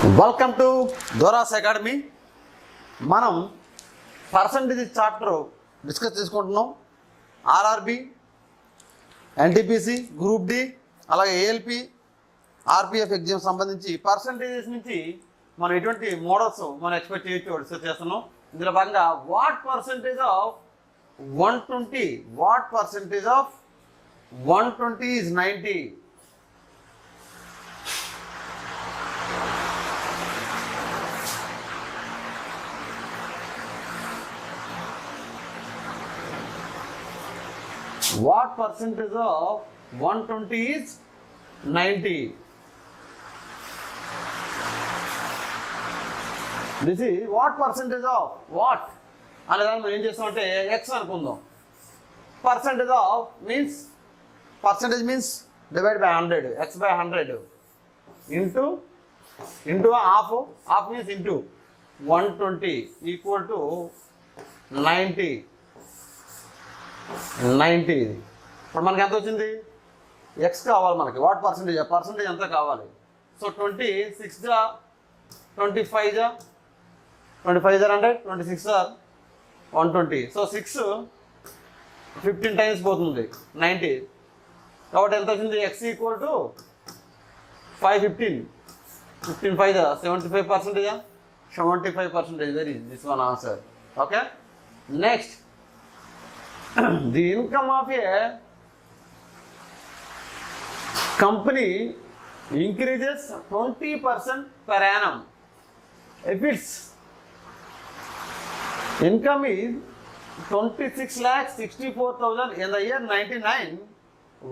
Welcome to Dora's academy. మనం percentage chapter discuss చేసుకుంటున్నాం. RRB, NTPC, group D, అలాగే ALP, RPF exam సంబంధించి percentages నుంచి మనం ఎటువంటి మోడల్స్ మనం ఎక్స్పెక్ట్ చేయొచ్చు డిస్కస్ చేస్తున్నాం. ఇందులో భాగంగా what percentage of 120 what percentage of 120 is 90. What percentage of 120 is 90? This is what percentage of what అనేదాన్ని మనం ఏం చేస్తామంటే x అనుకుందాం. Percentage of means percentage means divide by 100, x by 100 into half means into 120 equal to 90. ఇప్పుడు మనకి ఎంత వచ్చింది? X కావాలి మనకి. వాట్ పర్సంటేజ్ ఎంత కావాలి? సో 26 జా 25 జా 25 జా 100, 26 జా 120. సో 6 15 టైమ్స్ పోతుంది 90. కాబట్టి ఎంత వచ్చింది? X equal to 515. 15 5 జా 75%. 75%. Very this one answer. Okay, next. The income of a company increases 20% per annum. If its income is 26,64,000 in the year 99,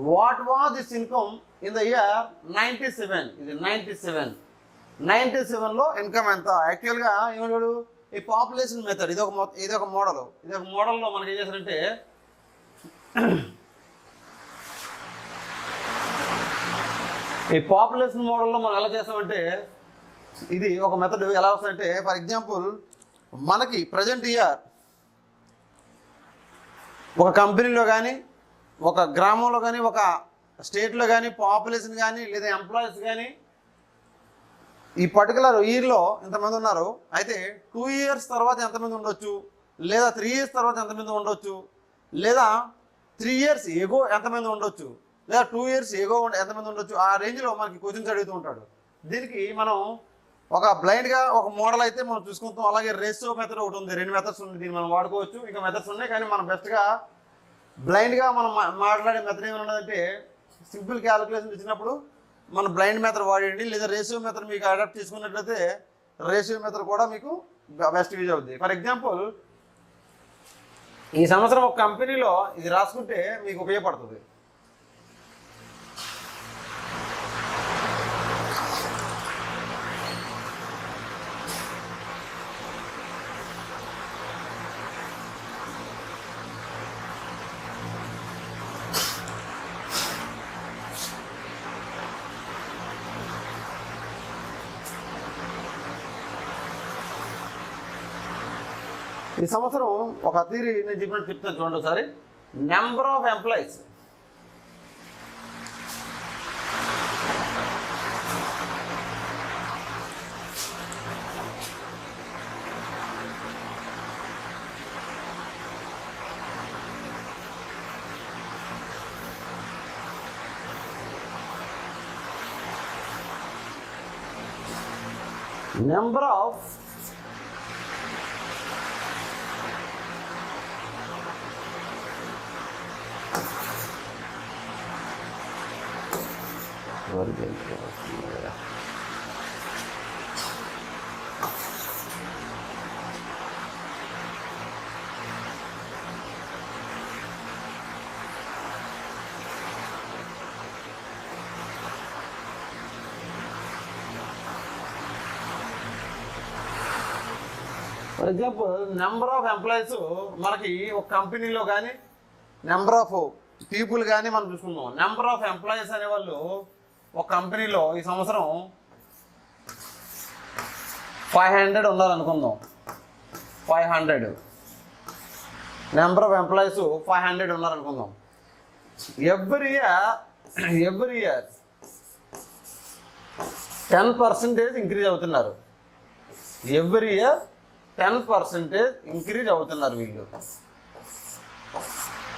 what was this income in the year 97? ఇది 97లో income ఎంత? యాక్చువల్గా ఏమన్నాడు? ఈ population method ఇది ఒక మోడల్లో మనకి ఏం చేశారంటే ఈ పాపులేషన్ మోడల్లో మనం ఎలా చేస్తామంటే ఇది ఒక మెథడ్ ఎలా వస్తుందంటే, ఫర్ ఎగ్జాంపుల్ మనకి ప్రజెంట్ ఇయర్ ఒక కంపెనీలో కానీ, ఒక గ్రామంలో కానీ, ఒక స్టేట్లో కానీ పాపులేషన్ కానీ లేదా ఎంప్లాయీస్ కానీ ఈ పర్టికులర్ ఇయర్లో ఎంతమంది ఉన్నారు, అయితే 2 years తర్వాత ఎంతమంది ఉండొచ్చు, లేదా 3 years తర్వాత ఎంతమంది ఉండొచ్చు, లేదా 3 years ఎగో ఎంతమంది ఉండొచ్చు, లేదా 2 years ఎగో ఎంతమంది ఉండొచ్చు, ఆ రేంజ్లో మనకి క్వశ్చన్స్ అడుగుతూ ఉంటాడు. దీనికి మనం ఒక బ్లైండ్గా ఒక మోడల్ అయితే మనం చూసుకుంటాం. అలాగే రేషియో మెథడ్ ఒకటి ఉంది. 2 మెథడ్స్ ఉంది. దీన్ని మనం వాడుకోవచ్చు. ఇంకా మెథడ్స్ ఉన్నాయి, కానీ మనం బెస్ట్గా బ్లైండ్గా మనం మాట్లాడే మెథడ్ ఏమన్నదంటే, సింపుల్ క్యాలిక్యులేషన్ ఇచ్చినప్పుడు మన బ్లైండ్ మెథడ్ వాడండి, లేదా రేషియో మెథడ్ మీకు అడాప్ట్ చేసుకున్నట్లయితే రేషియో మెథడ్ కూడా మీకు బెస్ట్ యూజ్ అవుతుంది. ఫర్ ఎగ్జాంపుల్ ఈ సంవత్సరం ఒక కంపెనీలో ఇది రాసుకుంటే మీకు ఉపయోగపడుతుంది. ఈ సంవత్సరం ఒక థియరీ నేను చెప్పినట్టు చెప్తాను చూడండి ఒకసారి. Number of employees number of for example number of employees మనకి ఒక కంపెనీలో కానీ, నెంబర్ ఆఫ్ పీపుల్ కానీ మనం చూసుకుందాం. నెంబర్ ఆఫ్ ఎంప్లాయీస్ అనేవాళ్ళు ఒక కంపెనీలో ఈ సంవత్సరం 500 ఉన్నారనుకుందాం. 500 నెంబర్ ఆఫ్ ఎంప్లాయీస్ 500 ఉన్నారనుకుందాం. ఎవ్రీ ఇయర్ 10% ఇంక్రీజ్ అవుతున్నారు. ఎవ్రీ ఇయర్ 10% ఇంక్రీజ్ అవుతున్నారు వీళ్ళు.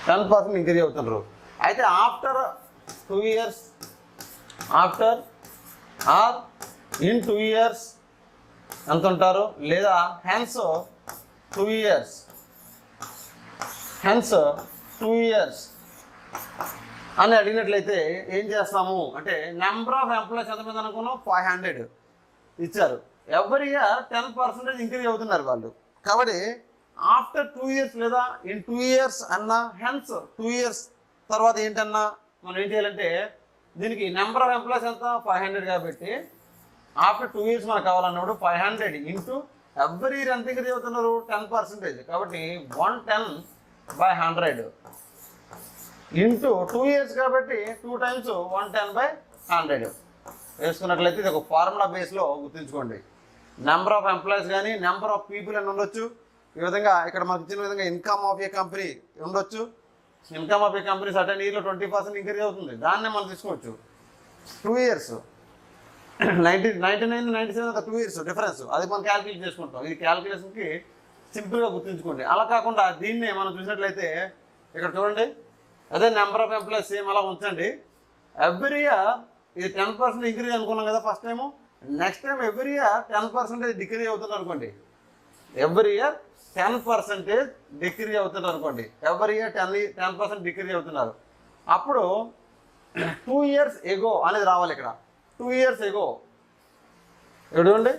10% ఇంక్రీజ్ అవుతున్నారు. అయితే after 2 years, after or in 2 years ఎంత ఉంటారు, లేదా హెన్స్ 2 years, హెన్స్ 2 years అని అడిగినట్లయితే ఏం చేస్తాము అంటే నెంబర్ ఆఫ్ ఎంప్లాయీస్ ఎంత మంది అనుకున్నాం, 500 ఇచ్చారు. ఎవ్రీ ఇయర్ 10% ఇంక్రీజ్ అవుతున్నారు వాళ్ళు. కాబట్టి ఆఫ్టర్ 2 years లేదా ఇన్ 2 years అన్నా, హెన్స్ 2 years తర్వాత ఏంటన్నా మనం ఏం చేయాలంటే దీనికి నెంబర్ ఆఫ్ ఎంప్లాయీస్ ఎంత 500 కాబట్టి ఆఫ్టర్ 2 years మనకు కావాలన్నప్పుడు 500 ఇంటూ ఎవ్రీ ఇయర్ ఎంత ఇంక్రీజ్ అవుతున్నారు 10%. కాబట్టి 110/100 ఇంటూ 2 years కాబట్టి 2 times 110/100 వేసుకున్నట్లయితే ఇది ఒక ఫార్ములా బేస్లో గుర్తుంచుకోండి. నెంబర్ ఆఫ్ ఎంప్లాయీస్ కానీ నెంబర్ ఆఫ్ పీపుల్ అని ఉండొచ్చు. ఈ విధంగా ఇక్కడ మనకు ఇచ్చిన విధంగా ఇన్కమ్ ఆఫ్ ఏ కంపెనీ ఉండొచ్చు. Income of A company certain ఇయర్లో 20% ఇంక్రీజ్ అవుతుంది. దాన్నే మనం తీసుకోవచ్చు 2 years. 99, 97 2 years డిఫరెన్స్, అది మనం క్యాల్కులేట్ చేసుకుంటాం. ఇది క్యాల్కులేషన్కి సింపుల్గా గుర్తుంచుకోండి. అలా కాకుండా దీన్నే మనం చూసినట్లయితే ఇక్కడ చూడండి, అదే నెంబర్ ఆఫ్ ఎంప్లాయీస్ సేమ్ అలా ఉంచండి. ఎవ్రీ ఇయర్ ఇది 10% ఇంక్రీజ్ అనుకున్నాం కదా first time. Next time every year 10% decrease అవుతుంది అనుకోండి. ఎవ్రీ ఇయర్ 10% డిక్రీజ్ అవుతుంది అనుకోండి. ఎవ్రీ ఇయర్ 10% డిక్రీజ్ అవుతున్నారు. అప్పుడు 2 years ఎగో అనేది రావాలి. ఇక్కడ 2 years ఎగో ఇక్కడ చూడండి,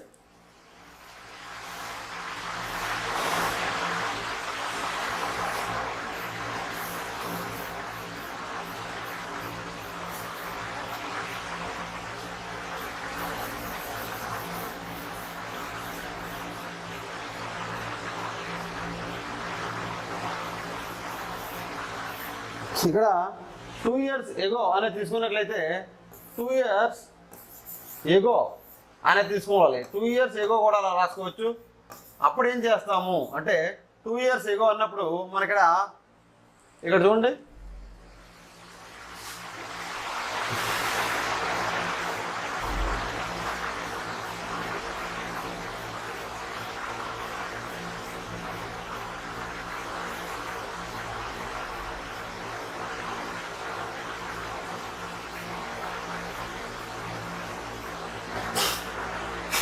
ఇక్కడ 2 years ఎగో అనేది తీసుకున్నట్లయితే 2 years ఎగో అనేది తీసుకోవాలి. 2 years ఎగో కూడా అలా రాసుకోవచ్చు. అప్పుడు ఏం చేస్తాము అంటే 2 years ఎగో అన్నప్పుడు మన ఇక్కడ చూడండి,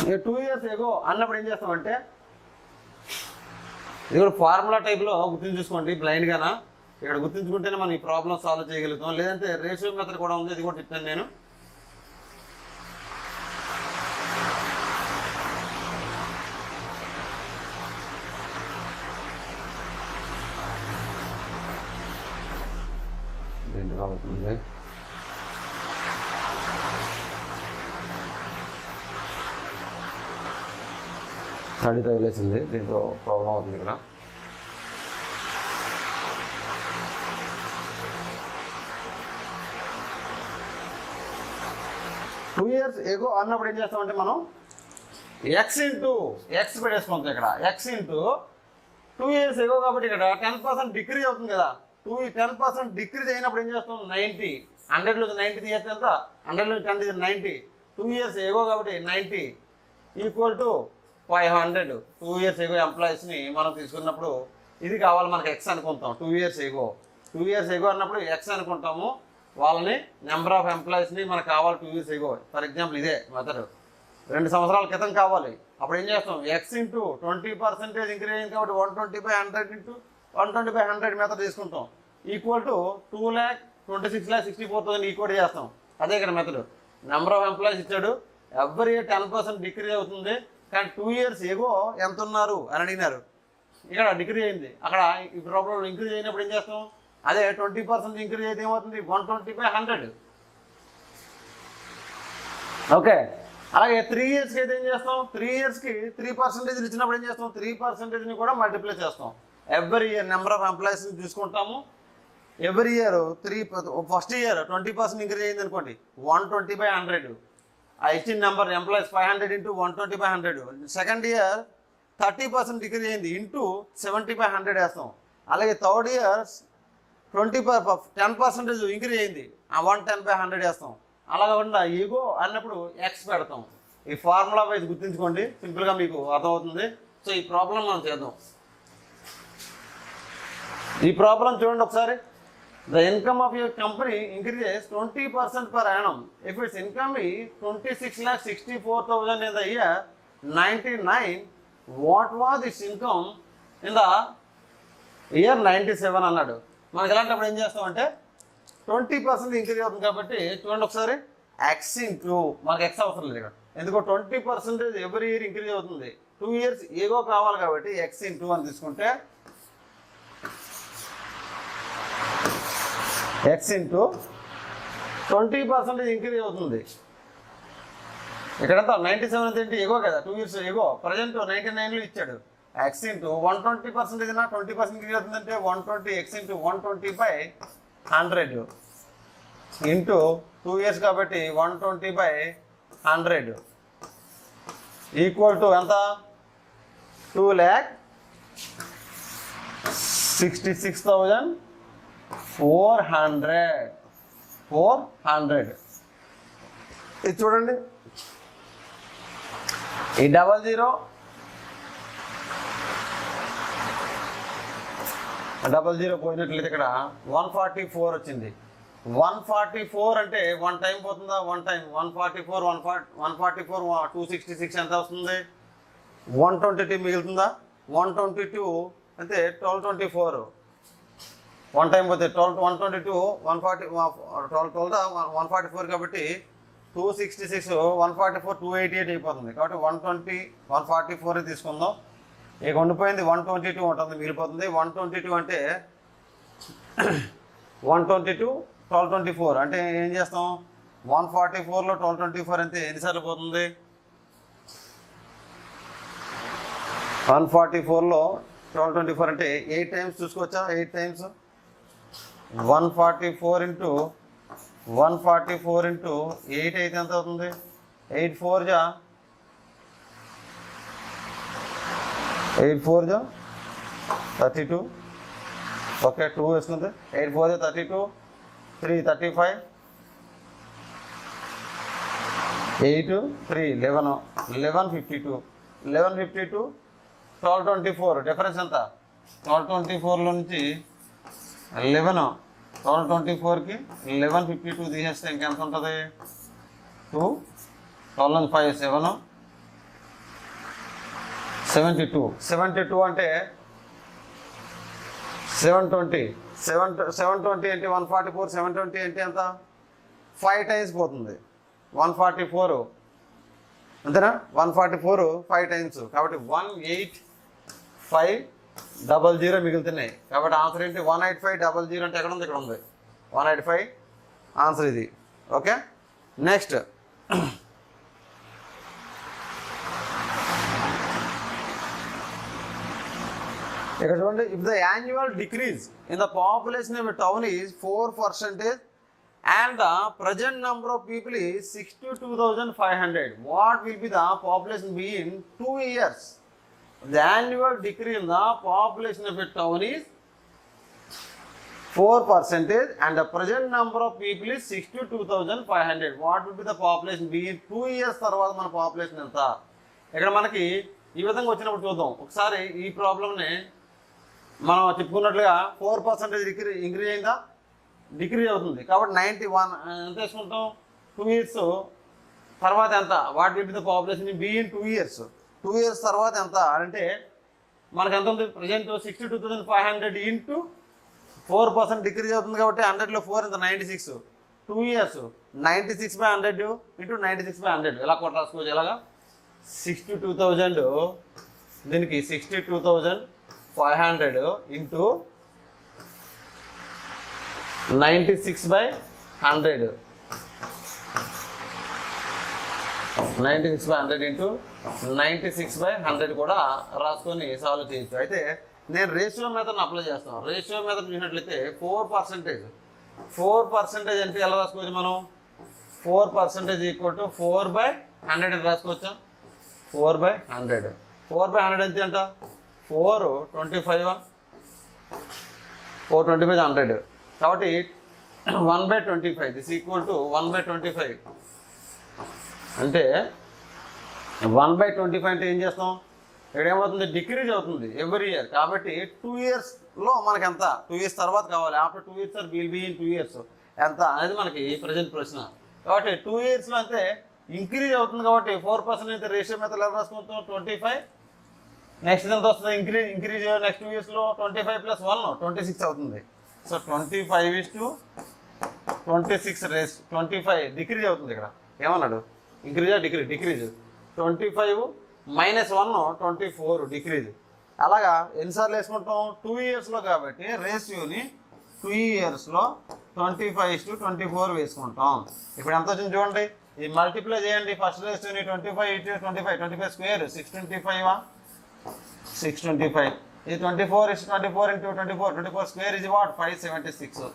ఇక 2 years ఎగో అన్నప్పుడు ఏం చేస్తామంటే ఇది కూడా ఫార్ములా టైప్లో గుర్తుంచుకోండి బ్లైండ్గానా. ఇక్కడ గుర్తుంచుకుంటేనే మనం ఈ ప్రాబ్లమ్ సాల్వ్ చేయగలుగుతాం. లేదంటే రేషియో మెథడ్ కూడా ఉంది, ఇది కూడా చెప్తాను నేను. తడి తగిలేసింది, దీంతో ప్రాబ్లం అవుతుంది ఇక్కడ. టూ ఇయర్స్ ఎగో అన్నప్పుడు ఏం చేస్తామంటే మనం ఎక్స్ పెట్టేసుకుంటాం. ఇక్కడ ఎక్స్ ఇంటూ 2 years ఎగో కాబట్టి ఇక్కడ 10% డిక్రీజ్ అవుతుంది కదా. 10% డిక్రీజ్ అయినప్పుడు ఏం చేస్తాం 90, 100లో 90 తీస్తే ఎంత, 100లో 10 తీస్తే 90. 2 years ఎగో కాబట్టి 90 ఈక్వల్ టు 500. 2 years ఎగో ఎంప్లాయీస్ని మనం తీసుకున్నప్పుడు ఇది కావాలి మనకి ఎక్స్ అనుకుంటాం. 2 years ఎగో అన్నప్పుడు ఎక్స్ అనుకుంటాము. వాళ్ళని నెంబర్ ఆఫ్ ఎంప్లాయీస్ని మనకు కావాలి 2 years ఎగో. ఫర్ ఎగ్జాంపుల్ ఇదే మెథడ్ 2 సంవత్సరాల క్రితం కావాలి. అప్పుడు ఏం చేస్తాం ఎక్స్ ఇంటూ 20% ఇంక్రీజ్ అయింది కాబట్టి 120/100 ఇంటూ 120/100 మెథడ్ తీసుకుంటాం. ఈక్వల్ టు 2,26,64,000 ఈక్వల్ చేస్తాం. అదే ఇక్కడ మెథడ్. నెంబర్ ఆఫ్ ఎంప్లాయీస్ ఇచ్చాడు, ఎవ్రీ ఇయర్ 10% డిక్రీజ్ అవుతుంది. కానీ 2 years ఎగో ఎంత ఉన్నారు అని అడిగినారు. ఇక్కడ డిక్రీజ్ అయింది. అక్కడ ఈ ప్రాబ్లం ఇంక్రీజ్ అయినప్పుడు ఏం చేస్తాం, అదే 20% ఇంక్రీజ్ అయితే ఏమవుతుంది 120/100. ఓకే. అలాగే 3 yearsకి అయితే ఏం చేస్తాం, 3 yearsకి 3% ఇచ్చినప్పుడు ఏం చేస్తాం 3%ని కూడా మల్టిప్లై చేస్తాం. ఎవ్రీ ఇయర్ నెంబర్ ఆఫ్ ఎంప్లాయీస్ని తీసుకుంటాము. Every year first year 20% increase అయింది అనుకోండి 120/100. ఆ ఇచ్చిన number employees 500 into 120/100. Second year 30% decrease అయింది ఇంటూ 70/100 వేస్తాం. అలాగే థర్డ్ ఇయర్ 10% ఇంక్రీజ్ అయింది, ఆ 110/100 వేస్తాం. అలా కాకుండా ఎగో అన్నప్పుడు ఎక్స్ పెడతాం. ఈ ఫార్ములా వైజ్ గుర్తుంచుకోండి, సింపుల్గా మీకు అర్థమవుతుంది. సో ఈ ప్రాబ్లం మనం చేద్దాం. ఈ ప్రాబ్లం చూడండి ఒకసారి. The income of your company increases 20% per annum. If its income is 26,64,000 in the year 99, what was its income in the year 97 అన్నాడు. మనకి ఎలాంటప్పుడు ఏం చేస్తామంటే 20% ఇంక్రీజ్ అవుతుంది కాబట్టి చూడండి ఒకసారి, ఎక్స్ ఇంటూ, మనకి ఎక్స్ అవసరం లేదు ఇక్కడ, ఎందుకో 20% ఎవ్రీ ఇయర్ ఇంక్రీజ్ అవుతుంది. 2 years ఏగో కావాలి కాబట్టి ఎక్స్ ఇంటూ అని తీసుకుంటే ఎక్స్ ఇంటూ 20% ఇంక్రీజ్ అవుతుంది. ఇక్కడంతా 97 ఏంటి, ఎగో కదా, 2 years ఎగో, ప్రజెంట్ 99లో ఇచ్చాడు. ఎక్స్ ఇంటూ 120% ఇదినా 20% ఇంక్రీజ్ అవుతుందంటే 120 ఎక్స్ ఇంటూ 120/100 ఇంటూ 2 years కాబట్టి 120/100 ఈక్వల్ టు ఎంత, 2,66,400. ఇది చూడండి, ఈ 00 పోయినట్లయితే ఇక్కడ 144 వచ్చింది. 144 అంటే 1 టైం పోతుందా, 1 టైం 144 266 ఎంత వస్తుంది, 122 మిగులుతుందా, 122 అంటే 1224, 1 టైం పోతే 122 144 కాబట్టి 266 144 288 అయిపోతుంది. కాబట్టి 120 144 తీసుకుందాం. ఇక ఉండిపోయింది 122 ఉంటుంది, మిగిలిపోతుంది. 122 అంటే 122 1224 అంటే ఏం చేస్తాం, 144లో 1224 అంటే ఎన్నిసార్లు పోతుంది, 144లో 1224 అంటే 8 టైమ్స్ చూసుకోవచ్చా, 8 టైమ్స్ 144 ఇంటూ 8 అయితే ఎంత అవుతుంది, 8 4 జా 32, ఓకే 2 వేసుకుంది, 8 4 32, 3 35, 8 3 11 52, 1224 డిఫరెన్స్ ఎంత, 1224లో నుంచి 1224కి 1152 తీసేస్తే ఇంకెంత ఉంటుంది, 2 12 5 72 అంటే 720 అంటే 144, 720 అంటే ఎంత, 5 టైమ్స్ పోతుంది, 144 అంతేనా, 144 5 టైమ్స్ కాబట్టి 18500 మిగులుతున్నాయి. కాబట్టి ఆన్సర్ ఏంటి, 18500 అంటే ఎక్కడ ఉంది, ఇక్కడ ఉంది 185 ఆన్సర్ ఇది. ఓకే నెక్స్ట్, ఇక్కడ చూడండి, if the annual decrease in the population of town is 4% and the present number of people is 62,500, what will be the population be in 2 years? The annual decrease in the population of a town is 4% and the present number of people is 62,500, what will be the population be in 2 years తర్వాత మన population ఎంత. ఇక్కడ మనకి ఈ విధంగా వచ్చినప్పుడు చూద్దాం ఒకసారి. ఈ ప్రాబ్లంని మనం చెప్పుకున్నట్లుగా 4% ఇంక్రీజ్ అయిందా, డిక్రీజ్ అవుతుంది. కాబట్టి 91 ఎంత వేసుకుంటాం, 2 years తర్వాత ఎంత, what will be the population be in 2 years. 2 years తర్వాత ఎంత అంటే మనకు ఎంత ఉంది, ప్రజెంట్ 62,500 ఇంటూ 4% డిక్రీజ్ అవుతుంది కాబట్టి 100లో 4 ఎంత 96. 2 years 96/100 ఇంటూ 96/100 ఎలా కొట్ట రాసుకోవచ్చు, ఎలాగా 62,000 దీనికి 62,500 ఇంటూ 96/100 ఇంటూ 96/100 కూడా రాసుకొని సాల్వ్ చేయొచ్చు. అయితే నేను రేషియో మెథడ్ని అప్లై చేస్తాను. రేషియో మెథడ్ చూసినట్లయితే 4% అంటే ఎలా రాసుకోవచ్చు మనం, 4% ఈక్వల్ టు 4/100 రాసుకోవచ్చా, 4/100 ఎంత అంట, 425 100 కాబట్టి 1/25 దిస్ ఈక్వల్ టు 1/25 అంటే 1/25 అంటే ఏం చేస్తాం, ఇక్కడ ఏమవుతుంది, డిక్రీజ్ అవుతుంది ఎవ్రీ ఇయర్. కాబట్టి 2 ఇయర్స్లో మనకి ఎంత, 2 ఇయర్స్ తర్వాత కావాలి. After 2 years sir will be in 2 years ఎంత అనేది మనకి ప్రజెంట్ ప్రశ్న. కాబట్టి 2 ఇయర్స్లో అంతే ఇంక్రీజ్ అవుతుంది. కాబట్టి 4% అయితే రేషియో మెథడ్ ఎలా రాసుకుంటాం, 25. నెక్స్ట్ ఎంత వస్తుంది, ఇంక్రీజ్ నెక్స్ట్ 2 ఇయర్స్లో 25 + 1 26 అవుతుంది. సో 25:26 రేస్ 25 డిక్రీజ్ అవుతుంది. ఇక్కడ ఏమన్నాడు, ఇంక్రీజా డిక్రీజ్ 25 - 1 24 డిక్రీజ్. అలాగా ఎన్నిసార్లు వేసుకుంటాం, 2 ఇయర్స్లో కాబట్టి రేషియోని 2 ఇయర్స్లో 25:24 వేసుకుంటాం. ఇప్పుడు ఎంత వచ్చింది చూడండి, ఇది మల్టిప్లై చేయండి. ఫస్ట్ రేషియోని 25 స్క్వేర్ 625 ఇది 24 × 24 స్క్వేర్ ఇది వాట్ 576.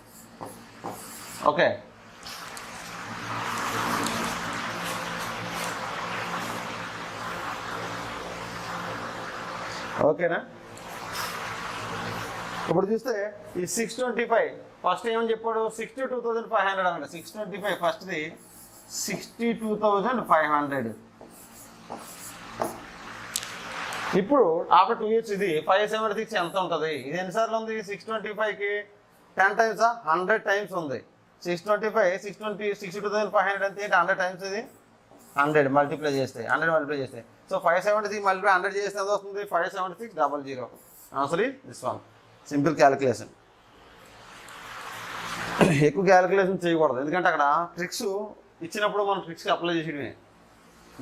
ఓకే, ఓకేనా. ఇప్పుడు చూస్తే ఈ 625 ఫస్ట్ ఏమని చెప్పాడు, 62,500 అన్నాడు. 625 ఫస్ట్ది 62,500. ఇప్పుడు ఆఫ్టర్ 2 ఇయర్స్ ఇది 576 ఎంత ఉంటుంది, ఇది ఎన్నిసార్లు ఉంది, 625కి 10 టైమ్సా, 100 టైమ్స్ ఉంది. 625 62,500 అంటే 100 టైమ్స్, ఇది 100 మల్టిప్లై చేస్తే 100 మల్టిప్లై చేస్తే సో 576 మల్టిప్లై 100 చేస్తే ఎంత వస్తుంది, 576,000. Answer is this one. Simple calculation. ఎక్కువ క్యాలిక్యులేషన్ చేయకూడదు, ఎందుకంటే అక్కడ ట్రిక్స్ ఇచ్చినప్పుడు మనం ట్రిక్స్కి అప్లై చేసేయడమే.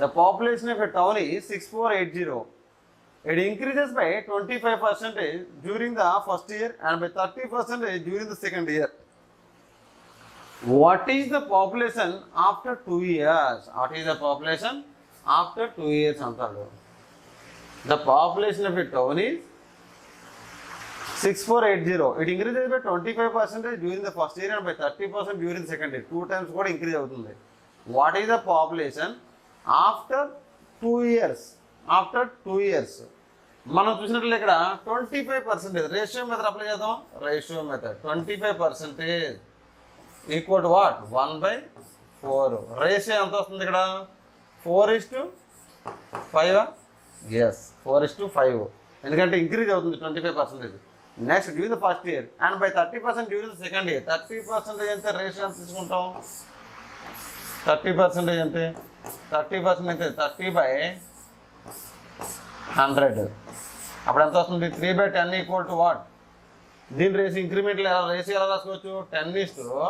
The population of a town is 6480. It increases by 25% during the first year and by 30% during the second year. What is the population after 2 years? What is the population after 2 years? The population of a town is 6480. It increases by 25% during the first year and by 30% during the second year. 2 times కూడా increase అవుతుంది. What is the population after 2 years? After 2 years మనం చూసినట్లయితే ఇక్కడ 25% ratio method apply చేద్దాం. Ratio method 25% equal to what 1/4. Ratio ఎంత వస్తుంది ఇక్కడ 4:5. Yes 4:5, ఎందుకంటే ఇంక్రీజ్ అవుతుంది 25%. Next during the first year and by 30% during the second year. 30% అంటే రేషియో ఎంత తీసుకుంటాం, 30% అంటే 30% అయితే 30/100. అప్పుడు ఎంత వస్తుంది, 3/10 ఈక్వల్ టు వాట్. దీని రేషియో ఇంక్రిమెంట్ రేషియో ఎలా రాసుకోవచ్చు, 10:10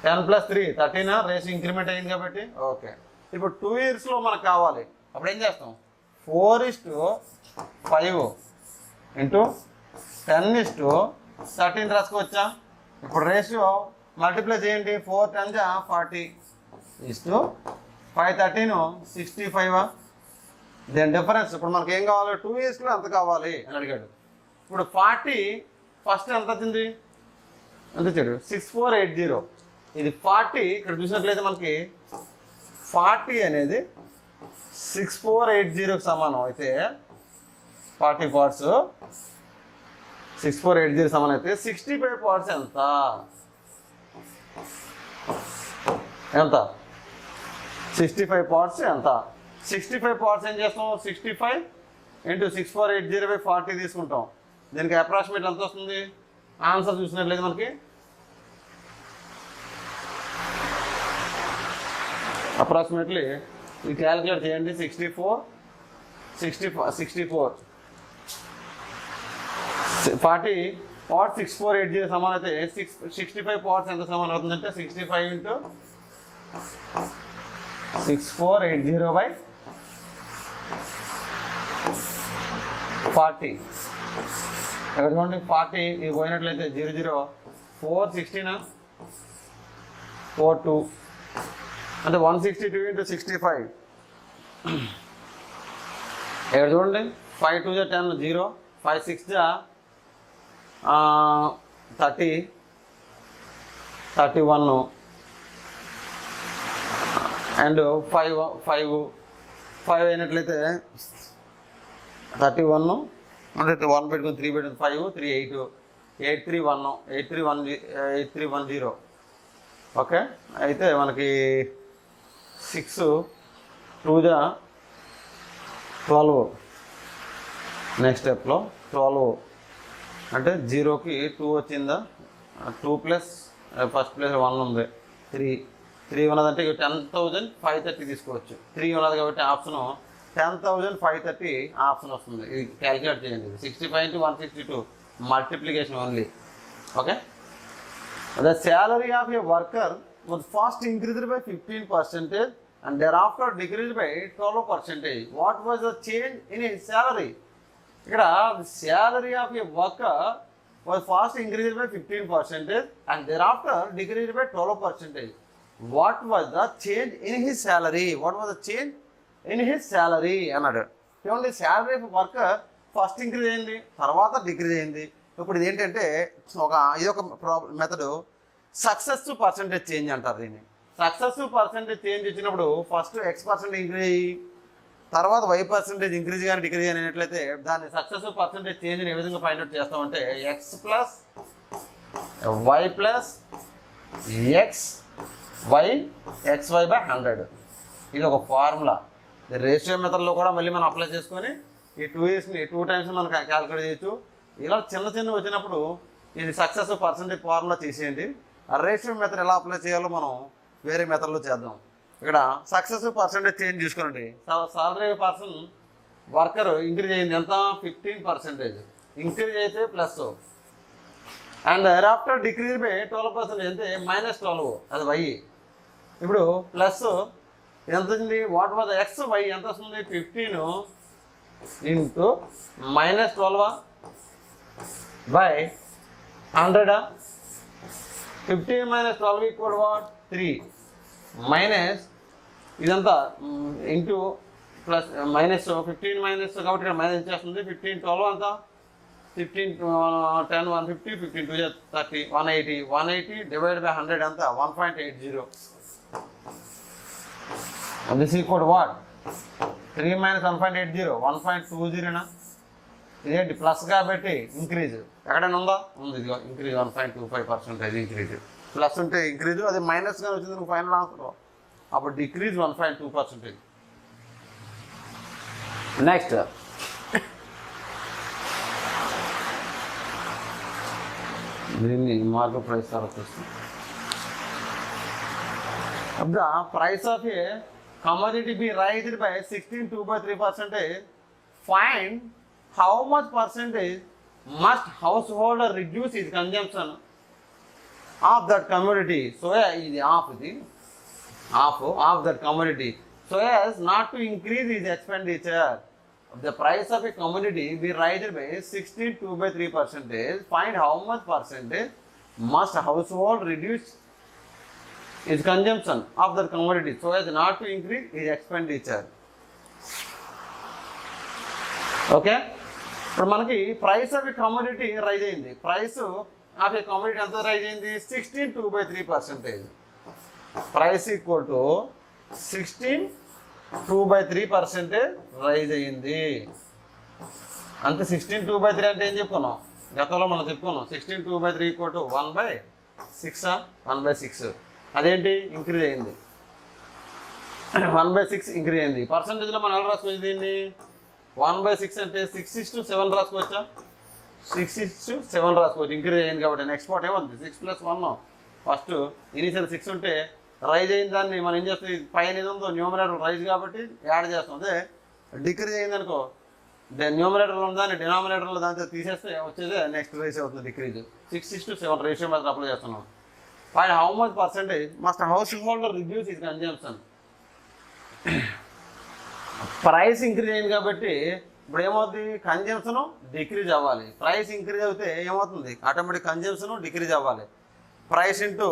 + 3 13 రేషియో ఇంక్రిమెంట్ అయింది కాబట్టి. ఓకే, ఇప్పుడు 2 ఇయర్స్లో మనకు కావాలి. అప్పుడు ఏం చేస్తాం, 4:5 ఇంటూ 10:13 రాసుకోవచ్చా. ఇప్పుడు రేషియో మల్టిప్లై చేయండి. 4 10 40 5 13 65. దీని డిఫరెన్స్ ఇప్పుడు మనకి ఏం కావాలి, 2 ఇయర్స్లో ఎంత కావాలి అని అడిగాడు. ఇప్పుడు 40 ఫస్ట్ ఎంత వచ్చింది, ఎంత వచ్చాడు 6480. ఇది 40 ఇక్కడ చూసినట్లయితే మనకి 40 అనేది 6480కి సమానం. అయితే 40 parts 6480 సమానం అయితే 65 parts ఎంత 65 parts ఎంత. 65 parts ఏం చేస్తాం, 65 × 6480/40 తీసుకుంటాం. దీనికి అప్రాక్సిమేట్ ఎంత వస్తుంది, ఆన్సర్ చూసినట్లయితే మనకి అప్రాక్సిమేట్లీ ఇది క్యాలిక్యులేట్ చేయండి. 64 40 parts 6480 సమానం అయితే 65 parts ఎంత సమానం అవుతుందంటే 65 × 6480/40. ఇక్కడ చూడండి 40 ఇది పోయినట్లయితే 00 4 16 4 2 అంటే 162 × 65. ఇక్కడ చూడండి 5 2 10 0 5 6 30 31 అండ్ 5 అయినట్లయితే 31 అంటే 1 పెట్టుకుని 3 పెట్టుకుని 5 3 8 8310. ఓకే, అయితే మనకి 6 2 జా 12, నెక్స్ట్ స్టెప్లో 12 అంటే 0కి 2 వచ్చిందా, 2 ప్లస్ ఫస్ట్ ప్లేస్ 1 ఉంది, 3 ఉన్నదంటే 10,530 తీసుకోవచ్చు. 3 ఉన్నది కాబట్టి ఆప్షను 10,530 ఆప్షన్ వస్తుంది. ఇది క్యాలిక్యులేట్ చేయండి. 65 into 162 multiplication only. Okay, the salary of A worker was first increased by 15% and thereafter decreased by 12%. What was the change in his salary? ఇక్కడ salary of a worker was first increased by 15% and thereafter decreased by 12%. What was the change in his salary? What was the change in his salary అన్నాడు. చూడండి, salary of worker first increase అయింది, తర్వాత decrease అయింది. ఇప్పుడు ఇది ఏంటంటే ఇది ఒక మెథడ్, సక్సెసివ్ పర్సెంటేజ్ చేంజ్ అంటారు దీన్ని. సక్సెసివ్ పర్సెంటేజ్ చేంజ్ ఇచ్చినప్పుడు ఫస్ట్ X% ఇంక్రీజ్ అయ్యి తర్వాత Y% ఇంక్రీజ్ కానీ డిక్రీజ్ కానీ అయినట్లయితే దాన్ని సక్సెసివ్ పర్సెంటేజ్ చేంజ్ని ఏ విధంగా ఫైండ్ అవుట్ చేస్తామంటే X plus Y plus XY by 100. ఇది ఒక ఫార్ములా. రేషియో మెథడ్లో కూడా మళ్ళీ మనం అప్లై చేసుకొని ఈ 2 టైమ్స్ మనం క్యాలిక్యులేట్ చేయొచ్చు. ఇలా చిన్న వచ్చినప్పుడు ఇది సక్సెసివ్ పర్సెంటేజ్ ఫార్ములా తీసేయండి. ఆ రేషియో మెథడ్ ఎలా అప్లై చేయాలో మనం వేరే మెథడ్లో చేద్దాం. ఇక్కడ సక్సెసివ్ పర్సెంటేజ్ చేంజ్ చూసుకోండి. సాలరీ పర్సన్ వర్కర్ ఇంక్రీజ్ అయింది ఎంత, 15%. ఇంక్రీజ్ అయితే plus and after decrease by 12% అంటే -12, అది Y. ఇప్పుడు ప్లస్ ఎంత వచ్చింది, వాట్ వాజ్ XY ఎంత వస్తుంది, 15 into -12 by 100. 15 minus 12 equal what, 3 minus ఇదంతా ఇంటూ ప్లస్ మైనస్ 15 మైనస్ కాబట్టి ఇక్కడ మైనస్ చేస్తుంది. 15 12 అంతా 15 10 150 15 2 30 180 డివైడ్ బై 100 అంతా 1.80. This equal what, 3 minus 1.80 1.20. ఇదేంటి ప్లస్ కాబట్టి ఇంక్రీజ్ ఎక్కడైనా ఉందా, ఉంది. ఇదిగో ఇంక్రీజ్ 1.25% ఇంక్రీజ్. ప్లస్ ఉంటే ఇంక్రీజ్, అది మైనస్గా వచ్చింది నువ్వు ఫైనల్ ఆన్సర్, అప్పుడు డిక్రీజ్ 1.2%. నెక్స్ట్ దీన్ని మార్కెట్ ప్రైస్ తర్వాత వస్తుంది. The price of a commodity B raised by 16.2/3%. Find how much percentage must householder reduce his consumption of that commodity, so is half of that commodity, so as not to increase his expenditure. The price of a commodity be raised by 16.2/3%. Find how much percentage must household reduce his consumption of that commodity, so as not to increase his expenditure. Okay, ఇప్పుడు మనకి price of a commodity rise అయింది. Price of a commodity ఎంత rise అయింది, 16.2/3%. Price equal to 16.2/3% rise అయింది. అంతే. 16.2/3 అంటే ఏం చెప్పుకున్నాం, గతంలో మనం చెప్పుకున్నాం. 16.2/3 ఈక్వల్ టు 1/6 1/6. అదేంటి, ఇంక్రీజ్ అయింది. 1/6 ఇంక్రీజ్ అయింది. పర్సంటేజ్లో మనం ఎలా రాసుకోవచ్చు దీన్ని, 1/6 అంటే 6:7 రాసుకోవచ్చా, 6:7 రాసుకోవచ్చు. ఇంక్రీజ్ అయింది కాబట్టి నెక్స్ట్ పార్ట్ ఏమవుతుంది, 6 + 1. ఫస్ట్ ఇనీషియల్ 6 ఉంటే రైజ్ అయిన దాన్ని మనం ఏం చేస్తాం, పైన ఏది ఉందో న్యూమరేటర్ రైజ్ కాబట్టి యాడ్ చేస్తాం. అదే డిక్రీజ్ అయింది అనుకో, న్యూమరేటర్లో ఉందని డినామినేటర్లో దాంతో తీసేస్తే వచ్చేది నెక్స్ట్ రేషియో అవుతుంది డిక్రీజ్. 6:7 రేషియో మీద అప్లై చేస్తున్నాం. Find how much percentage must house holder reduce his consumption. Price increase అయింది కాబట్టి ఇప్పుడు ఏమవుతుంది, కన్జంప్షన్ డిక్రీజ్ అవ్వాలి. ప్రైస్ ఇంక్రీజ్ అవుతే ఏమవుతుంది, ఆటోమేటిక్ కన్జంప్షన్ డిక్రీజ్ అవ్వాలి. Price into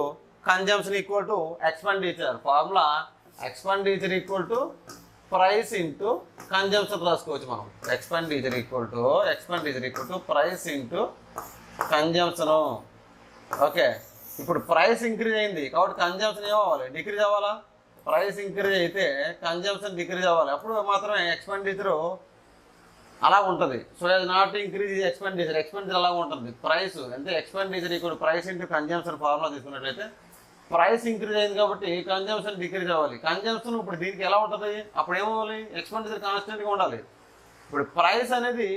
consumption equal to expenditure. Formula expenditure equal to price into consumption రాసుకోవచ్చు మనం. Expenditure equal to price into consumption. Okay, ఇప్పుడు ప్రైస్ ఇంక్రీజ్ అయింది కాబట్టి కన్జంప్షన్ ఏమవ్వాలి, డిక్రీజ్ అవ్వాలా. ప్రైస్ ఇంక్రీజ్ అయితే కన్జంప్షన్ డిక్రీజ్ అవ్వాలి, అప్పుడు మాత్రమే ఎక్స్పెండిచరు అలా ఉంటుంది. సో అది నాట్ ఇంక్రీజ్ ఎక్స్పెండిచర్ అలా ఉంటుంది. ప్రైస్ అంటే expenditure equal price into consumption formula తీసుకున్నట్లయితే ప్రైస్ ఇంక్రీజ్ అయింది కాబట్టి కన్జంప్షన్ డిక్రీజ్ అవ్వాలి. కన్జంప్షన్ ఇప్పుడు దీనికి ఎలా ఉంటుంది, అప్పుడు ఏమవ్వాలి, ఎక్స్పెండిచర్ కాన్స్టెంట్గా ఉండాలి. ఇప్పుడు ప్రైస్ అనేది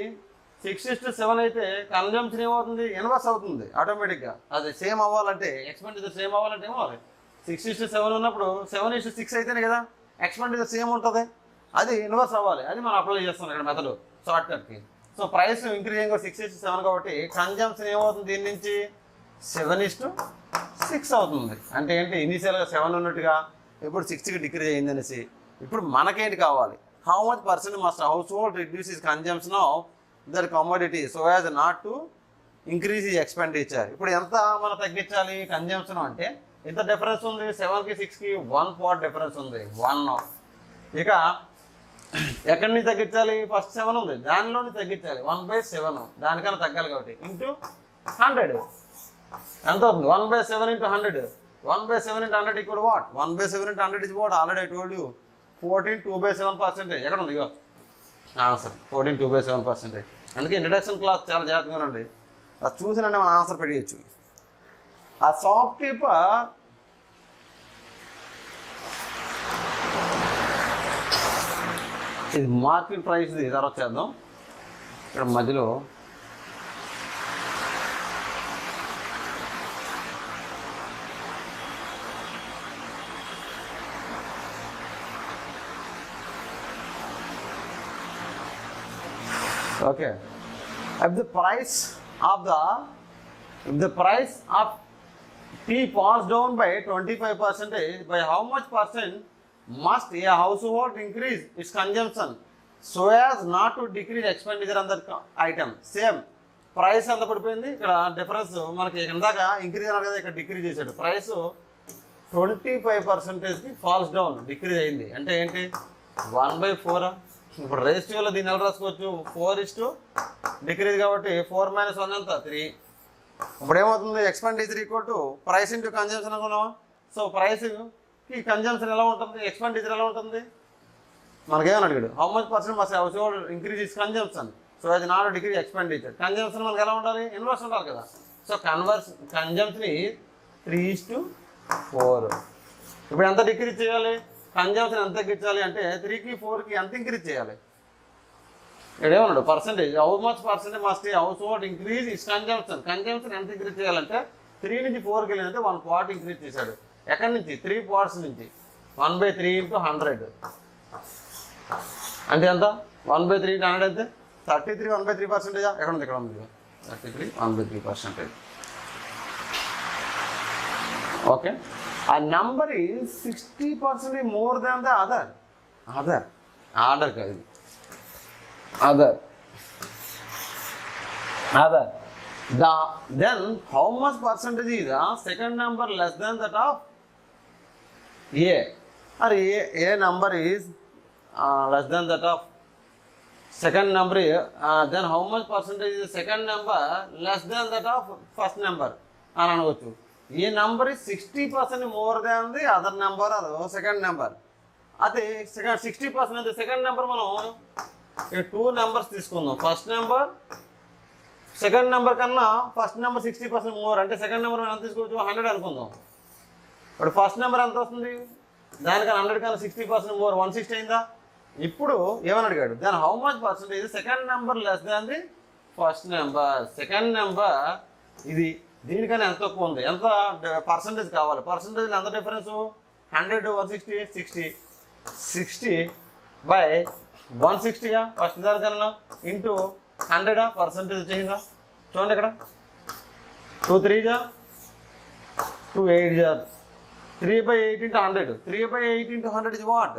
6:7 అయితే కన్జంప్షన్ ఏమవుతుంది, ఇన్వర్స్ అవుతుంది ఆటోమేటిక్గా. అది సేమ్ అవ్వాలంటే, ఎక్స్పెండిచర్ సేమ్ అవ్వాలంటే ఏమవ్వాలి, 6:7 ఉన్నప్పుడు 7:6 అయితేనే కదా ఎక్స్పెండిచర్ సేమ్ ఉంటుంది, అది ఇన్వర్స్ అవ్వాలి. అది మనం అప్లై చేస్తాం ఇక్కడ మెథడ్ షార్ట్ కట్కి. సో ప్రైస్ ఇంక్రీజ్ అయ్యింది 6:7 కాబట్టి కన్జంప్షన్ ఏమవుతుంది, దీని నుంచి 7:6 అవుతుంది. అంటే ఏంటి, ఇనీషియల్గా 7 ఉన్నట్టుగా ఇప్పుడు 6కి డిక్రీజ్ అయింది అనేసి. ఇప్పుడు మనకేంటి కావాలి, how much percent must house hold reduce is consumption of their commodity so as not to increase ఈ ఎక్స్పెండిచర్. ఇప్పుడు ఎంత మనం తగ్గించాలి కన్జంప్షన్ అంటే, ఎంత డిఫరెన్స్ ఉంది, 7కి 6కి 1 పార్ట్ డిఫరెన్స్ ఉంది, 1. ఇక ఎక్కడి నుంచి తగ్గించాలి, ఫస్ట్ 7 ఉంది దానిలోని తగ్గించాలి, 1/7 దానికన్నా తగ్గాలి కాబట్టి ఇంటూ 100 ఎంత అవుతుంది, 1/7 into 100. 1/7 into 100 equal to what? 1/7 into 100 is what? Already I told you 14 2/7%. ఎక్కడ ఉంది ఇగో ఆన్సర్, 14 2/7%. అందుకే ఇంట్రడక్షన్ క్లాస్ చాలా జాగ్రత్తగా ఉండండి, అది చూసినంటే మనం ఆన్సర్ పెట్టేయచ్చు. ఆ షాప్ కీపర్ ఇది మార్కెట్ ప్రైస్, తర్వాత చేద్దాం. ఇక్కడ మధ్యలో okay, if the price of tea falls down by 25%, by how much percent must a household increase its consumption so as not to decrease expenditure on the item? Same price ఎంత పడిపోయింది, ఇక్కడ difference మనకి ఇందాక increase అన్నారు కదా, ఇక్కడ decrease చేశాడు. Price 25%కి falls down, decrease అయింది. అంటే ఏంటి, 1/4. ఇప్పుడు రేషియోలో దీన్ని ఎలా రాసుకోవచ్చు, 4:, డిక్రీజ్ కాబట్టి 4 - 1 ఎంత, 3. ఇప్పుడు ఏమవుతుంది, expenditure equal to price into consumption అనుకున్నావా. సో ప్రైస్కి కన్జంప్షన్ ఎలా ఉంటుంది, ఎక్స్పెండిచర్ ఎలా ఉంటుంది, మనకేమని అడిగాడు, how much percent must house hold increase is consumption so అది నాట్ డిక్రీజ్ ఎక్స్పెండిచర్. కన్జంప్షన్ మనకి ఎలా ఉండాలి, ఇన్వర్స్ ఉండాలి కదా. So consumption is 3:4. ఇప్పుడు ఎంత డిక్రీజ్ చేయాలి, కన్జంప్షన్ ఎంత తగ్గించాలి అంటే 3కి 4కి ఎంత ఇంక్రీజ్ చేయాలి. ఇక్కడ ఏమన్నాడు, percentage, how much percentage must house hold increase is consumption. Consumption ఎంత ఇంక్రీజ్ చేయాలంటే 3 నుంచి 4కి వెళ్ళిందంటే 1 పార్ట్ ఇంక్రీజ్ చేశాడు. ఎక్కడి నుంచి, 3 పార్ట్స్ నుంచి. 1/3 into 100 అంటే ఎంత, 1/3 into 100 అయితే 33 1/3%. ఎక్కడ ఉంది, ఇక్కడ ఉంది 33 1/3%. Okay, a number is 60% more than the other order కాదు, other then how much percentage is the second number less than that of a, or a number is less than that of second number, then how much percentage is the second number less than that of first number అని అనవచ్చు. ఈ number 60% more than the other number, అది second number. అదే 60% అయితే second number మనం 2 numbers తీసుకుందాం. First number second number కన్నా first number 60% more, అంటే సెకండ్ నెంబర్ మనం ఎంత తీసుకోవచ్చు, 100 అనుకుందాం. ఇప్పుడు ఫస్ట్ నెంబర్ ఎంత వస్తుంది, దానికన్నా 100 కన్నా 60% మోర్, 160 అయిందా. ఇప్పుడు ఏమని అడిగాడు, దాని how much percentage second number less than the first number. Second number ఇది దీనికన్నా ఎంత తక్కువ ఉంది, ఎంత పర్సంటేజ్ కావాలి. పర్సంటేజ్ ఎంత డిఫరెన్స్, 100 160 60/160 ఫస్ట్ దానికన్నా ఇంటూ 100 పర్సంటేజ్ వచ్చేసిందా. చూడండి ఇక్కడ 2 3 2 8 3/8 into 100. 3/8 into 100 is what,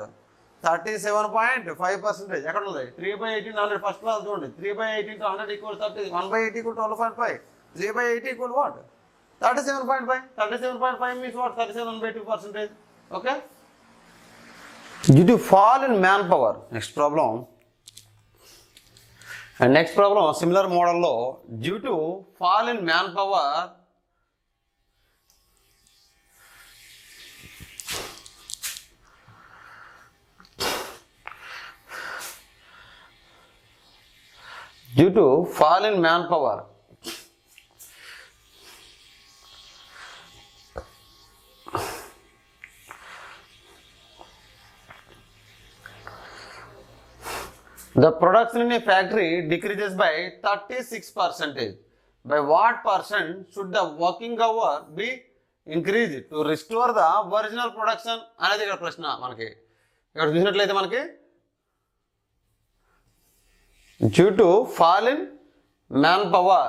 37.5%. ఎక్కడ ఉంది 3/8 into 100, ఫస్ట్ క్లాస్ చూడండి. 3/8 into 100 equals 30, 1/8 equal 12.5. 3/8 equal what, 37.5. 37.5 means what, 37/2%. Okay. Due to fall in manpower, next problem. And next problem similar model lo, due to fall in manpower, due to fall in manpower, The production in a factory decreases by 36%. By what percent should the working hour be increased to restore the original production అనేది ఇక్కడ ప్రశ్న. మనకి ఇక్కడ చూసినట్లయితే మనకి due to fall in manpower.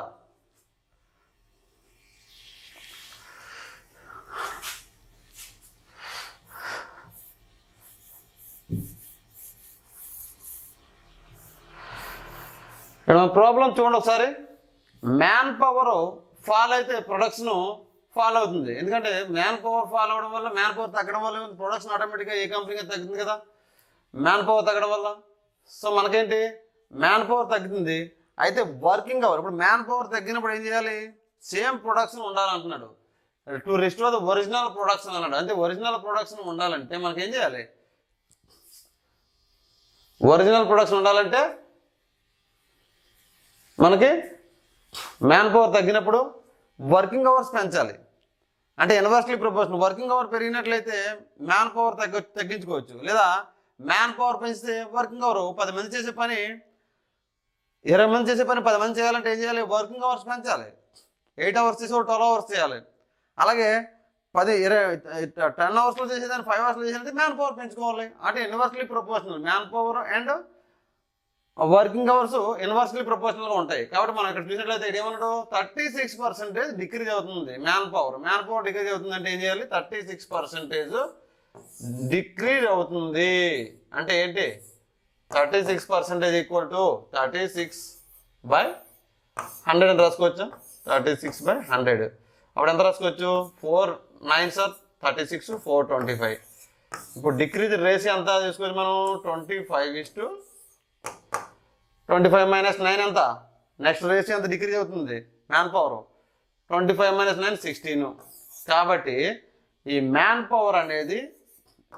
ఇక్కడ problem చూడండి ఒకసారి. మ్యాన్ పవర్ ఫాల్ అయితే ప్రొడక్షన్ ఫాల్ అవుతుంది. ఎందుకంటే మ్యాన్ పవర్ ఫాల్ అవ్వడం వల్ల, మ్యాన్ పవర్ తగ్గడం వల్ల ప్రొడక్షన్ ఆటోమేటిక్గా ఏ కంపెనీగా తగ్గుతుంది కదా, మ్యాన్ పవర్ తగ్గడం వల్ల. సో మనకేంటి, మ్యాన్ పవర్ తగ్గుతుంది. అయితే వర్కింగ్ అవర్, ఇప్పుడు మ్యాన్ పవర్ తగ్గినప్పుడు ఏం చేయాలి, సేమ్ ప్రొడక్షన్ ఉండాలంటున్నాడు. To restore the original production అన్నాడు. అంటే ఒరిజినల్ ప్రొడక్షన్ ఉండాలంటే మనకేం చేయాలి, ఒరిజినల్ ప్రొడక్షన్ ఉండాలంటే మనకి మ్యాన్ పవర్ తగ్గినప్పుడు వర్కింగ్ అవర్స్ పెంచాలి. అంటే ఇన్వర్స్లీ ప్రపోర్షనల్. వర్కింగ్ అవర్ పెరిగినట్లయితే మ్యాన్ పవర్ తగ్గించుకోవచ్చు. లేదా మ్యాన్ పవర్ పెంచితే వర్కింగ్ అవర్ 10 మంది చేసే పని 20 మంది చేసే పని 10 మంది చేయాలంటే ఏం చేయాలి, వర్కింగ్ అవర్స్ పెంచాలి. 8 అవర్స్ చేసి 12 అవర్స్ చేయాలి. అలాగే 10 అవర్స్లో చేసేదాన్ని 5 అవర్స్లో చేసేది మ్యాన్ పవర్ పెంచుకోవాలి. అంటే inversely proportional. Manpower and working hours inversely ప్రపోర్షనల్గా ఉంటాయి. కాబట్టి మనం ఇక్కడ చూసినట్లయితే ఏమన్నాడు, 36% డిక్రీజ్ అవుతుంది manpower. Manpower decrease అవుతుంది అంటే ఏం చేయాలి, 36% డిక్రీజ్ అవుతుంది. అంటే ఏంటి, 36% ఈక్వల్ టు 36/100 అని రాసుకోవచ్చు. 36/100 అప్పుడు ఎంత రాసుకోవచ్చు, 4 9s 36, 425. ఇప్పుడు డిక్రీజ్ రేషియో ఎంత తీసుకోవచ్చు మనం, 25 - 9 ఎంత, నెక్స్ట్ రేషియో ఎంత డిక్రీజ్ అవుతుంది మ్యాన్ పవర్, 25 - 9 16. కాబట్టి ఈ మ్యాన్ పవర్ అనేది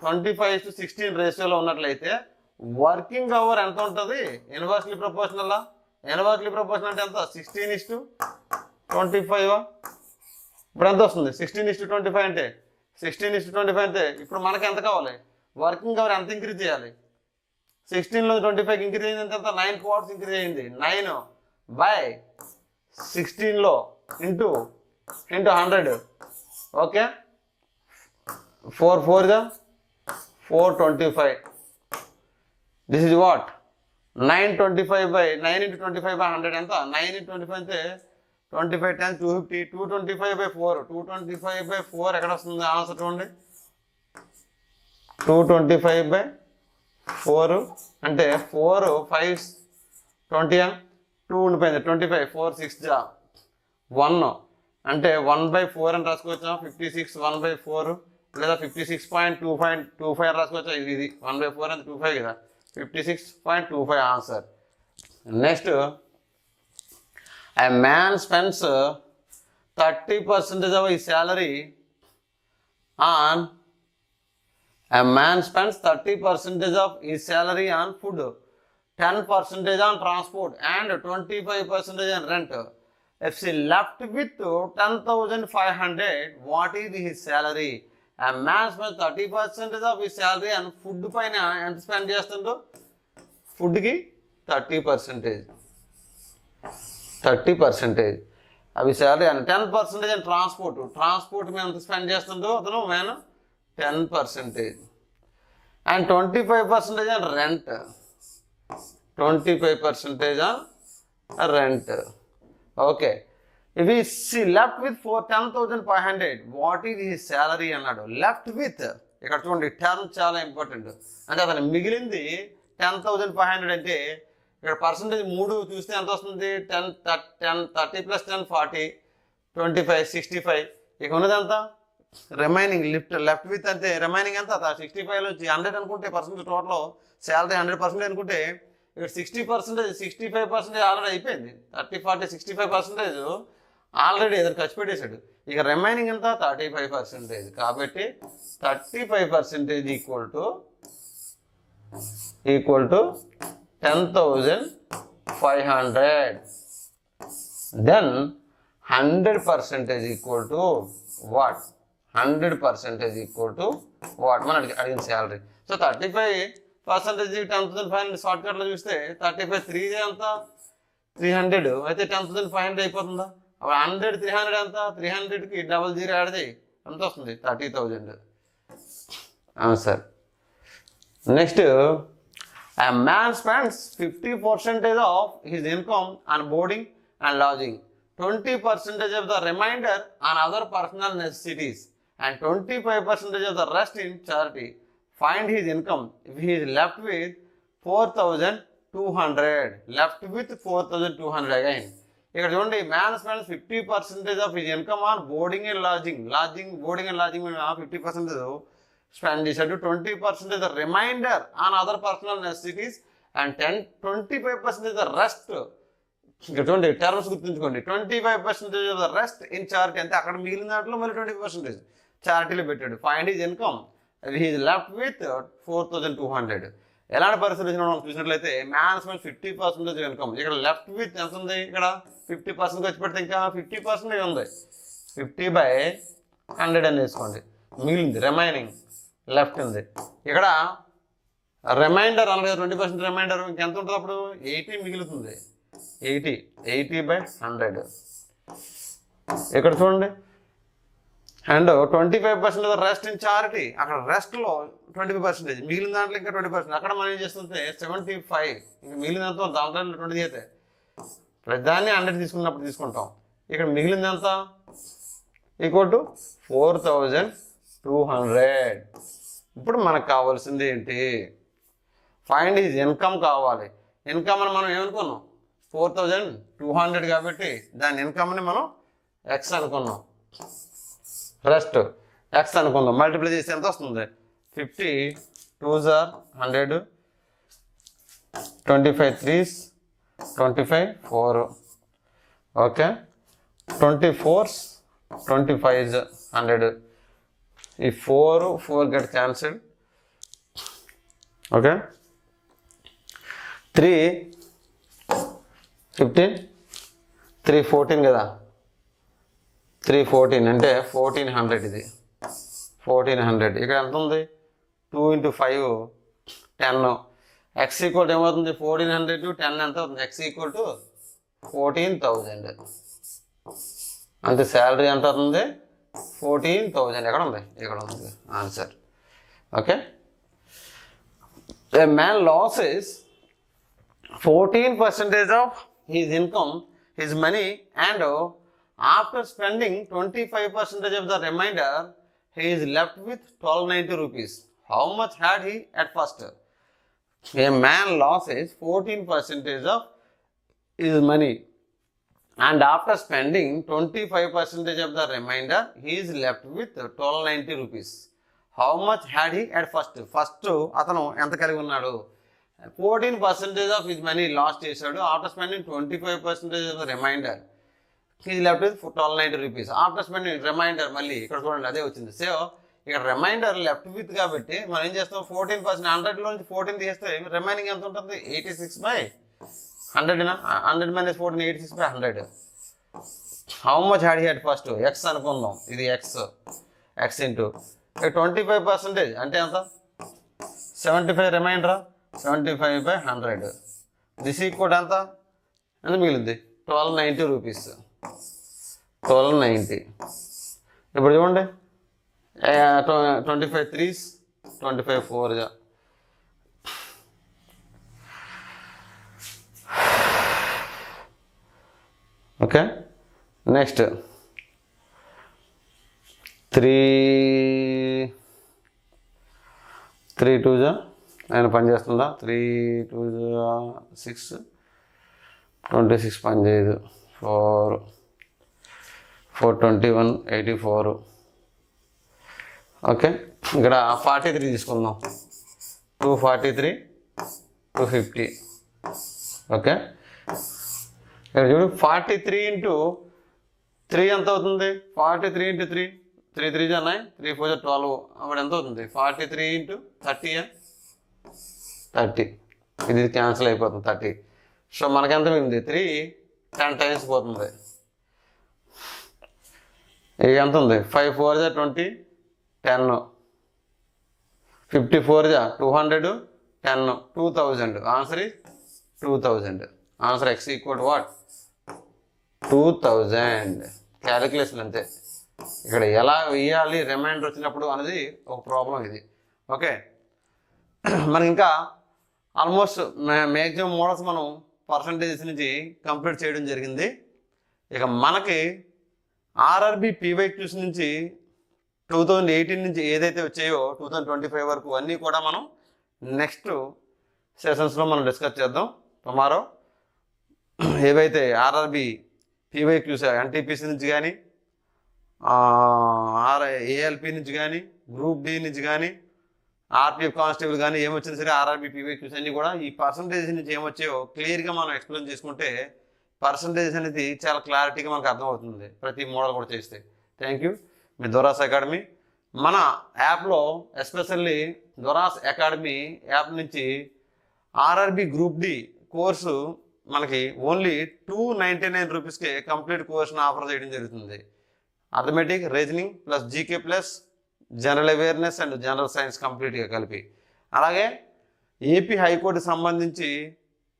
25:16 రేషియోలో ఉన్నట్లయితే వర్కింగ్ అవర్ ఎంత ఉంటుంది, ఇన్వర్స్లీ ప్రపోర్షనల్. ఇన్వర్స్లీ ప్రపోర్షనల్ అంటే ఎంత, 16:25. ఇప్పుడు ఎంత వస్తుంది, 16:25 అంటే 16:25 అంటే ఇప్పుడు మనకి ఎంత కావాలి, వర్కింగ్ అవర్ ఎంత ఇంక్రీజ్ చేయాలి, 16లో 25 ఇంక్రీజ్ అయింది ఎంత, 9 quarts ఇంక్రీజ్ అయింది. 9/16లో into 100. Okay, 4 4 425. This is what, 9 into 25/100 ఎంత, 9 into 25 అంటే 25 10 250. 225/4, 225/4 ఎక్కడ వస్తుంది ఆన్సర్ చూడండి. 225/4 అంటే 4 5 20, 2 ఉండిపోయింది, 25 4 6 1 అంటే 1/4 అని రాసుకోవచ్చా, 56 1/4 లేదా 56.25 అని రాసుకోవచ్చా. ఇది 1/4 అంటే 25 కదా, 56.25 answer. Next, a man spends 30% of his salary on food, 10% on transport and 25% on rent. If he left with 10,500, what is his salary? A man spends 30% of his salary on food పైన ఎంత spend చేస్తుందో, ఫుడ్కి 30%. అవి salary అని 10% అని transport మీద ఎంత spend చేస్తుందో అతను మ్యాన్ 10%. అండ్ 25% అని రెంట్, 25% అని రెంట్. ఓకే, ఇఫ్ ఈ left with 10,500, what is his salary అన్నాడు. లెఫ్ట్ విత్, ఇక్కడ చూడండి టర్మ్ చాలా ఇంపార్టెంట్. అంటే అతను మిగిలింది 10,500 అంటే ఇక్కడ పర్సంటేజ్ 3 చూస్తే ఎంత వస్తుంది, 10 30 + 10 40, 25 65. ఇక ఉన్నది ఎంత, రిమైనింగ్ లెఫ్ట్ విత్ అంటే రిమైనింగ్ ఎంత, 65లో 100 అనుకుంటే పర్సెంటేజ్ టోటల్ శాలరీ 100% అనుకుంటే ఇక్కడ 60%, 65% ఆల్రెడీ అయిపోయింది. 30 40 65% ఆల్రెడీ ఏదైనా ఖర్చు పెట్టేశాడు. ఇక రిమైనింగ్ ఎంత, 35%. కాబట్టి 35% equal to 10,500. Then 100% equal to what, 100% equal to what, మనం అడిగిన శాలరీ. సో 35 పర్సంటేజ్ 10,500 షార్ట్ కట్లో చూస్తే 35 3 ఎంత 300 అయితే 10,500 అయిపోతుందా? అప్పుడు 100 300 ఎంత 300కి 00 యాడ్ చేయి ఎంత వస్తుంది 30,000 answer. Next a man spends 50% of his income on boarding and lodging, 20% of the remainder on other personal necessities and 25% of the rest in charity. Find his income if he is left with 4,200. Left with 4,200 again. ఇక్కడ చూడండి man spends 50% of his income on boarding and lodging. Boarding and lodging 50% spend చేశాడు. 20% the remainder on other personal necessities and 25% the rest. ఇక్కడ చూడండి terms గుర్తుంచుకోండి. 25% the rest in charity, అంటే అక్కడ మిగిలిన దాంట్లో మళ్ళీ 20% చారిటీలో పెట్టాడు. Find his income he's left with 4,200. ఎలాంటి పరిస్థితులు మనం చూసినట్లయితే మ్యాన్ స్పెండ్స్ 50% ఇన్కమ్, ఇక్కడ లెఫ్ట్ విత్ ఎంత ఉంది, ఇక్కడ 50% వచ్చి పెడితే ఇంకా 50% ఉంది. 50/100 అని వేసుకోండి. మిగిలింది రిమైనింగ్ లెఫ్ట్ ఉంది. ఇక్కడ రిమైండర్ అనగా 20% రిమైండర్ ఇంకెంత ఉంటుంది అప్పుడు 80 మిగులుతుంది. 80/100. ఇక్కడ చూడండి అండ్ 25% రెస్ట్ ఇన్ చారిటీ, అక్కడ రెస్ట్లో 25%, మిగిలిన దాంట్లో ఇంకా 20%. అక్కడ మనం ఏం చేస్తుంటే 75, ఇంకా మిగిలినంత దాంట్లో 20 అయితే ప్రతిదాన్ని 100 తీసుకున్నప్పుడు తీసుకుంటాం. ఇక్కడ మిగిలిందంత ఈక్వల్ టు 4,200. ఇప్పుడు మనకు కావాల్సింది ఏంటి, ఫైండ్ హిజ్ ఇన్కమ్ కావాలి. ఇన్కమ్ అని మనం ఏమనుకున్నాం 4,200 కాబట్టి దాని ఇన్కమ్ని మనం ఎక్స్ అనుకున్నాం, రెస్ట్ ఎక్స్ అనుకుందాం. మల్టిప్లై చేస్తే ఎంత వస్తుంది 50 2s are 100, 25 3s 25 4, okay 24s 25s 100. ఈ 4 గెట్ క్యాన్సిల్డ్, ఓకే 3 15 3 14 కదా, 3 14 అంటే 1,400. ఇది 1,400. ఇక్కడ ఎంత ఉంది 2 × 5 10. ఎక్స్ ఈక్వల్ ఏమవుతుంది 1,400 × 10 ఎంత అవుతుంది, ఎక్స్ ఈక్వల్ టు 14,000. అంతే. శాలరీ ఎంత అవుతుంది 14,000. ఎక్కడ ఉంది, ఇక్కడ ఉంది answer. Okay. A man loses 14% of his income, his money, and after spending 25% of the remainder, he is left with 1,290 rupees. How much had he at first? A man loses 14% of his money, and after spending 25% of the remainder, he is left with 1,290 rupees. How much had he at first? First అతను ఎంత కలిగి ఉన్నాడు, 14% of his money last చేశాడు. After spending 25% of the remainder, he is left with 1,290 rupees. After spending remainder, మళ్ళీ ఇక్కడ చూడండి అదే వచ్చింది. సో ఇక్కడ రిమైండర్ లెఫ్ట్ విత్ కాబట్టి మనం ఏం చేస్తాం 14%, 100లో నుంచి 14 తీస్తే రిమైనింగ్ ఎంత ఉంటుంది 86/100. 100 - 14 86/100. How much had he at first, X అనుకుందాం. ఇది ఎక్స్ ఇంటూ 25% అంటే ఎంత 75, రిమైండర్ 75/100. దిస్ ఈక్వల్ ఎంత మిగిలింది 1,290 రూపీస్. 1,290. ఇప్పుడు చూడండి 25 3s 25 4. ఓకే. నెక్స్ట్ 3 2s ఆయన పని చేస్తుందా, 3 2s 6, 26 పని చేయదు. 4 21 84. ఓకే. ఇక్కడ 43 తీసుకుందాం. 243 250. ఓకే. ఇక్కడ చూడు 43 × 3 ఎంత అవుతుంది 43 × 3 3 3 9 3 4 12. అప్పుడు ఎంత అవుతుంది 43 × 30. 30. ఇది క్యాన్సిల్ అయిపోతుంది 30. సో మనకెంత మిగిలింది 3 10 టైమ్స్ పోతుంది. ఇది ఎంత ఉంది 5 4 20 10. 54 200 10 2000 answer is 2000 answer x equal to what 2000 calculation అంతే ఇక్కడ ఎలా వేయాలి రిమైండర్ వచ్చినప్పుడు అనేది ఒక ప్రాబ్లం ఇది ఓకే మనకి ఇంకా ఆల్మోస్ట్ మ్యాక్సిమం మోడల్స్ మనం పర్సంటేజెస్ నుంచి కంప్లీట్ చేయడం జరిగింది ఇక మనకి ఆర్ఆర్బి పీవైక్యూస్ నుంచి 2018 నుంచి ఏదైతే వచ్చాయో 2025 వరకు అన్నీ కూడా మనం నెక్స్ట్ సెషన్స్లో మనం డిస్కస్ చేద్దాం టుమారో ఏవైతే ఆర్ఆర్బి పీవైక్యూస్ ఎన్టీపీసీ నుంచి కానీ ఏఎల్పి నుంచి కానీ గ్రూప్ డి నుంచి కానీ ఆర్పిఎఫ్ కానిస్టేబుల్ కానీ ఏమొచ్చినా సరే ఆర్ఆర్బి పీవైక్యూస్ అన్నీ కూడా ఈ పర్సంటేజ్ నుంచి ఏమొచ్చాయో క్లియర్గా మనం ఎక్స్ప్లెయిన్ చేసుకుంటే పర్సంటేజ్ అనేది చాలా క్లారిటీగా మనకు అర్థమవుతుంది ప్రతి మోడల్ కూడా చేస్తే థ్యాంక్ యూ మీ దొరాస్ అకాడమీ మన యాప్లో ఎస్పెషల్లీ దొరాస్ అకాడమీ యాప్ నుంచి ఆర్ఆర్బి గ్రూప్ డి కోర్సు మనకి ఓన్లీ 299 రూపీస్కే కంప్లీట్ కోర్సును ఆఫర్ చేయడం జరుగుతుంది arithmetic reasoning plus GK plus general awareness and general science కంప్లీట్గా కలిపి అలాగే ఏపీ హైకోర్టుకి సంబంధించి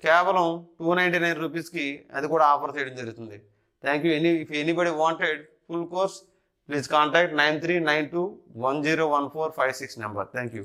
కేవలం 299 రూపీస్కి అది కూడా ఆఫర్ చేయడం జరుగుతుంది thank you if anybody wanted full course please contact 9392101456 number thank you